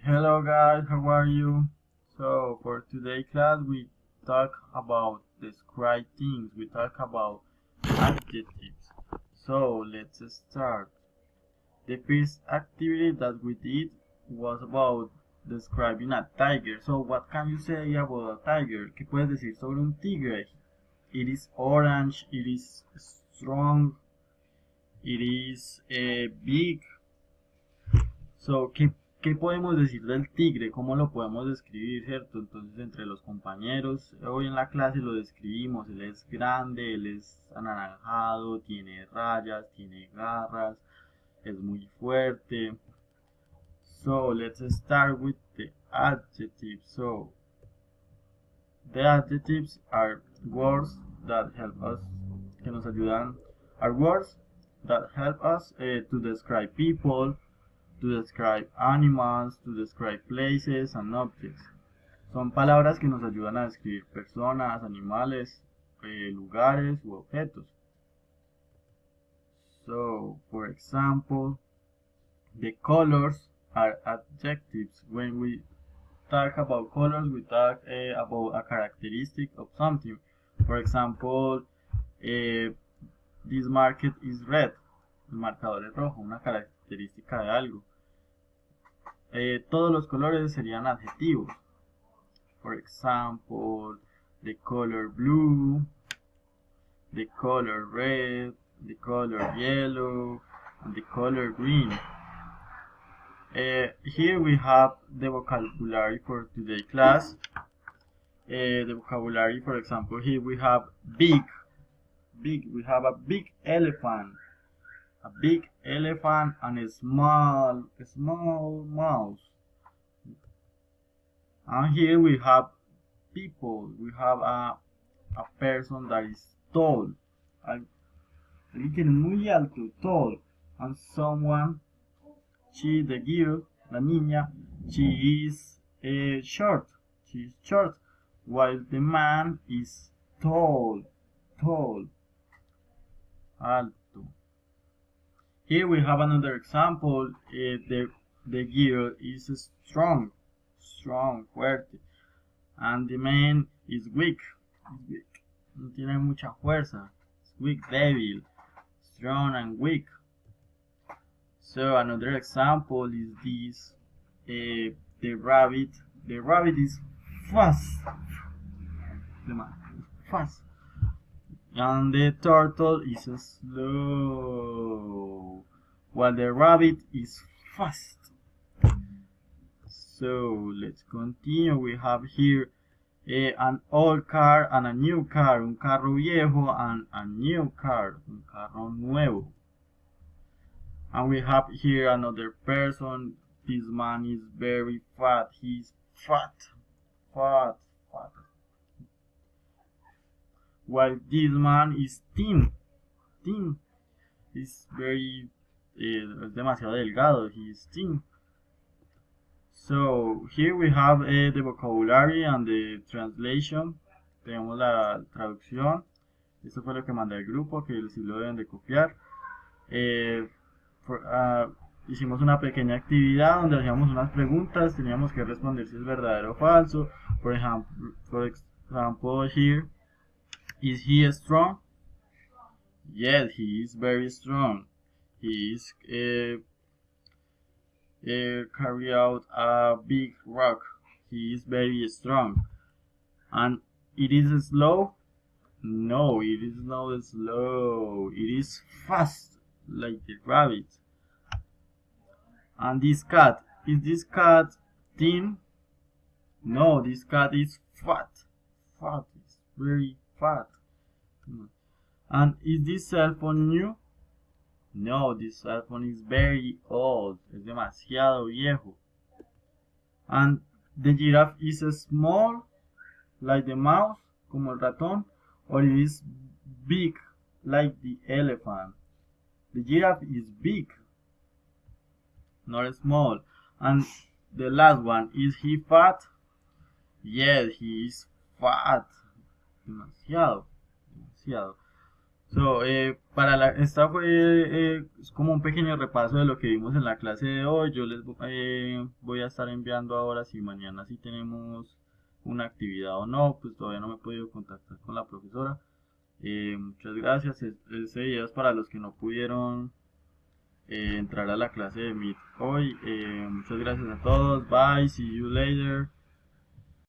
Hello guys, how are you? So for today's class we talk about describe things, we talk about adjectives. So let's start. The first activity that we did was about describing a tiger. So what can you say about a tiger? ¿Qué puedes decir sobre un tigre? It is orange, it is strong, it is big. So, ¿qué podemos decir del tigre? ¿Cómo lo podemos describir, cierto? Entonces, entre los compañeros, hoy en la clase lo describimos. Él es grande, él es anaranjado, tiene rayas, tiene garras, es muy fuerte. So, let's start with the adjectives. So, the adjectives are words that help us, que nos ayudan, are words that help us to describe people, to describe animals, to describe places and objects. Son palabras que nos ayudan a describir personas, animales, lugares u objetos. So, for example, the colors are adjectives. When we talk about colors, we talk about a characteristic of something. For example, this market is red. El marcador es rojo, una característica de algo. Todos los colores serían adjetivos. For example, the color blue, the color red, the color yellow, and the color green. Here we have the vocabulary for today's class. The vocabulary, for example, here we have big. We have a big elephant. A big elephant and a small mouse. And here we have people. We have a person that is tall. Alguien que es muy alto, tall. And someone, she, the girl, la niña, she is short. She is short. While the man is tall. Alto. Here we have another example. The girl is strong, fuerte. And the man is weak. No tiene mucha fuerza. Weak, débil. Strong and weak. So another example is this. The rabbit. The rabbit is fast. Fast. And the turtle is slow, while the rabbit is fast. So let's continue. We have here an old car and a new car, un carro viejo and a new car, un carro nuevo. And we have here another person. This man is very fat. He's fat. While this man is thin. He's very, es demasiado delgado. He is thin. So here we have the vocabulary and the translation. Tenemos la traducción. Esto fue lo que mandé al grupo, que sí lo deben de copiar. Hicimos una pequeña actividad donde hacíamos unas preguntas. Teníamos que responder si es verdadero o falso. For example, here. Is he strong? Yes, he is very strong. He is carry out a big rock. He is very strong. And it is slow? No, it is not slow. It is fast, like the rabbit. And this cat, is this cat thin? No, this cat is fat. It's very fat. And is this cell phone new? No, this cell phone is very old. Es demasiado viejo. And the giraffe is small, like the mouse, como el ratón, or it is big, like the elephant. The giraffe is big, not small. And the last one, is he fat? Yes, he is fat. Demasiado. Esta fue es como un pequeño repaso de lo que vimos en la clase de hoy. Yo les voy a estar enviando ahora si mañana sí tenemos una actividad o no, pues todavía no me he podido contactar con la profesora. Muchas gracias. Este video es para los que no pudieron entrar a la clase de Meet hoy. Muchas gracias a todos. Bye. See you later.